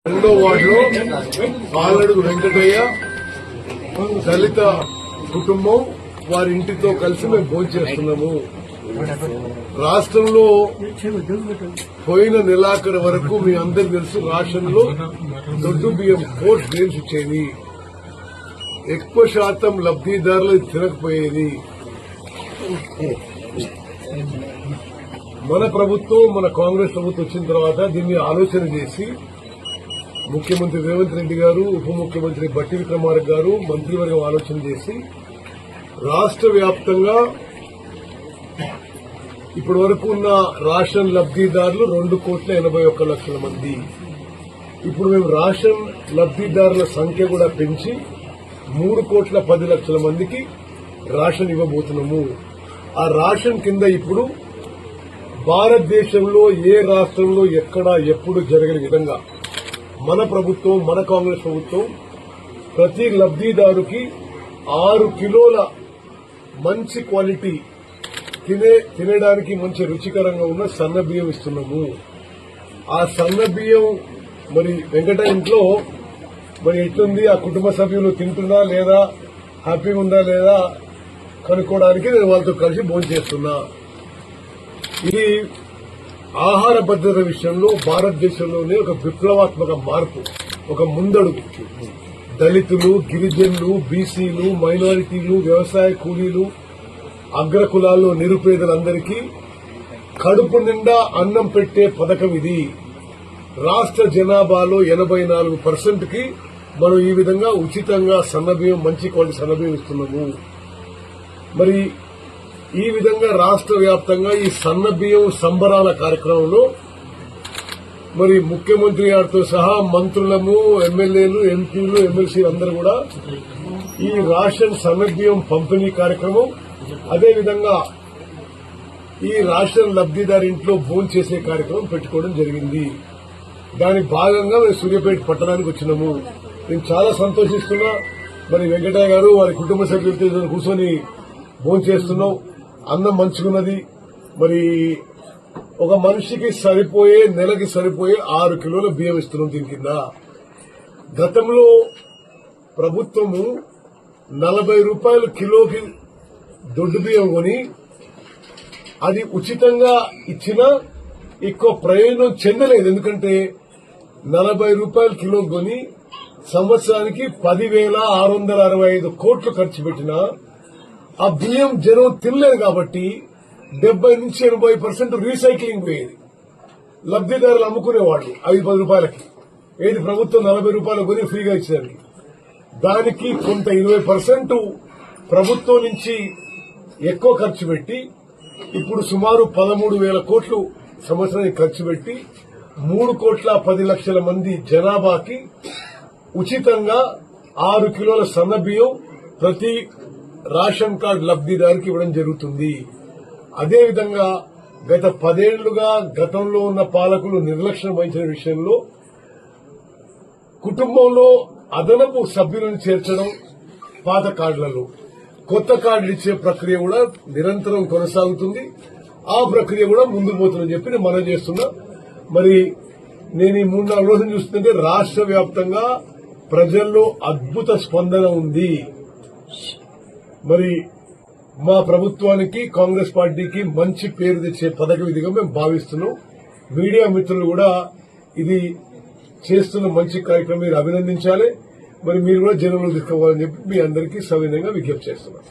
రెండో వార్డులో పాలడుగు వెంకటయ్య దళిత కుటుంబం వారి ఇంటితో కలిసి మేము భోంచేస్తున్నాము. రాష్ట్రంలో పోయిన నెలాఖరు వరకు మీ అందరికి తెలుసు రాష్ట్రంలో దొడ్డు బియ్యం కోర్టు గ్రెయిన్స్ ఇచ్చేది. ఎక్కువ శాతం లబ్దిదారులు తినకపోయేది. మన ప్రభుత్వం, మన కాంగ్రెస్ ప్రభుత్వం వచ్చిన తర్వాత దీన్ని ఆలోచన చేసి ముఖ్యమంత్రి రేవంత్ రెడ్డి గారు, ఉప ముఖ్యమంత్రి బట్టి విక్రమార్క గారు మంత్రివర్గం ఆలోచన చేసి రాష్ట్ర వ్యాప్తంగా ఇప్పటి వరకు ఉన్న రేషన్ లబ్దిదారులు 2,81,00,000 మంది. ఇప్పుడు మేము రేషన్ లబ్దిదారుల సంఖ్య కూడా పెంచి 3,10,00,000 మందికి రేషన్ ఇవ్వబోతున్నాము. ఆ రేషన్ కింద ఇప్పుడు భారతదేశంలో ఏ రాష్ట్రంలో ఎక్కడ ఎప్పుడు జరగని విధంగా మన ప్రభుత్వం, మన కాంగ్రెస్ ప్రభుత్వం ప్రతి లబ్దిదారుకి 6 కిలోల మంచి క్వాలిటీ తినడానికి మంచి రుచికరంగా ఉన్న సన్న బియ్యం ఇస్తున్నాము. ఆ సన్న బియ్యం మరి వెంకట ఇంట్లో మరి ఎట్లుంది, ఆ కుటుంబ సభ్యులు తింటున్నా లేదా, హ్యాపీగా ఉందా లేదా కనుక్కోవడానికి నేను వాళ్ళతో కలిసి భోంచేస్తున్నా. ఇది ఆహార భద్రత విషయంలో భారతదేశంలోనే ఒక విప్లవాత్మక మార్పు, ఒక ముందడుగు. దళితులు, గిరిజనులు, బీసీలు, మైనారిటీలు, వ్యవసాయ కూలీలు, అగ్రకులాల్లో నిరుపేదలందరికీ కడుపు నిండా అన్నం పెట్టే పథకం ఇది. రాష్ట్ర జనాభాలో 84% కి మనం ఈ విధంగా ఉచితంగా సన్నబియ్యం, మంచి క్వాలిటీ సన్నబియ్యం ఇస్తున్నాము. మరి ఈ విధంగా రాష్ట్ర వ్యాప్తంగా ఈ సన్నబియ్యం సంబరాల కార్యక్రమంలో మరి ముఖ్యమంత్రి గారితో సహా మంత్రులము, ఎమ్మెల్యేలు, ఎంపీలు, ఎమ్మెల్సీలు అందరూ కూడా ఈ రేషన్ సన్నబియ్యం పంపిణీ కార్యక్రమం, అదేవిధంగా ఈ రేషన్ లబ్దిదారి ఇంట్లో భోజనం చేసే కార్యక్రమం పెట్టుకోవడం జరిగింది. దాని భాగంగా మేము సూర్యాపేట పట్టణానికి వచ్చినాము. నేను చాలా సంతోషిస్తున్నా. మరి వెంకటయ్య గారు వారి కుటుంబ సభ్యులతో కూర్చొని భోజనం చేస్తున్నాం. అన్నం మంచుకున్నది. మరి ఒక మనిషికి సరిపోయే, నెలకి సరిపోయే 6 కిలోల బియ్యం ఇస్తున్నాం. దీని కింద గతంలో ప్రభుత్వము 40 రూపాయలు కిలోకి దొడ్డు బియ్యం కొని అది ఉచితంగా ఇచ్చినా ఎక్కువ ప్రయోజనం చెందలేదు. ఎందుకంటే 40 రూపాయలు కిలో కొని సంవత్సరానికి 10,665 కోట్లు ఖర్చు పెట్టినా ఆ బియ్యం జనం తినలేదు. కాబట్టి 70 నుంచి 80% రీసైక్లింగ్ పోయేది. లబ్దిదారులు అమ్ముకునేవాళ్ళు 5-10 రూపాయలకి. ఏది ప్రభుత్వం 40 రూపాయలు కొని ఫ్రీగా ఇచ్చేదానికి. దానికి కొంత 20% ప్రభుత్వం నుంచి ఎక్కువ ఖర్చు పెట్టి ఇప్పుడు సుమారు 13,000 కోట్లు సంవత్సరానికి ఖర్చు పెట్టి 3,10,00,000 మంది జనాభాకి ఉచితంగా 6 కిలోల సన్న బియ్యం ప్రతి రేషన్ కార్డు లబ్దిదారికి ఇవ్వడం జరుగుతుంది. అదేవిధంగా గత 10 ఏళ్లుగా గతంలో ఉన్న పాలకులు నిర్లక్ష్యం వహించిన విషయంలో కుటుంబంలో అదనపు సభ్యులను చేర్చడం, పాత కార్డులలో కొత్త కార్డులు ఇచ్చే ప్రక్రియ కూడా నిరంతరం కొనసాగుతుంది. ఆ ప్రక్రియ కూడా ముందుకు పోతుందని చెప్పి నేను మనం చేస్తున్నా. మరి నేను ఈ 3-4 రోజులు చూస్తుంటే రాష్ట్ర వ్యాప్తంగా ప్రజల్లో అద్భుత స్పందన ఉంది. మరి మా ప్రభుత్వానికి, కాంగ్రెస్ పార్టీకి మంచి పేరు తెచ్చే పథకం ఇదిగా మేము భావిస్తున్నాం. మీడియా మిత్రులు కూడా ఇది చేస్తున్న మంచి కార్యక్రమం మీరు అభినందించాలి. మరి మీరు కూడా జనంలో తీసుకోవాలని చెప్పి మీ అందరికీ సవినయంగా విజ్ఞప్తి చేస్తున్నాం.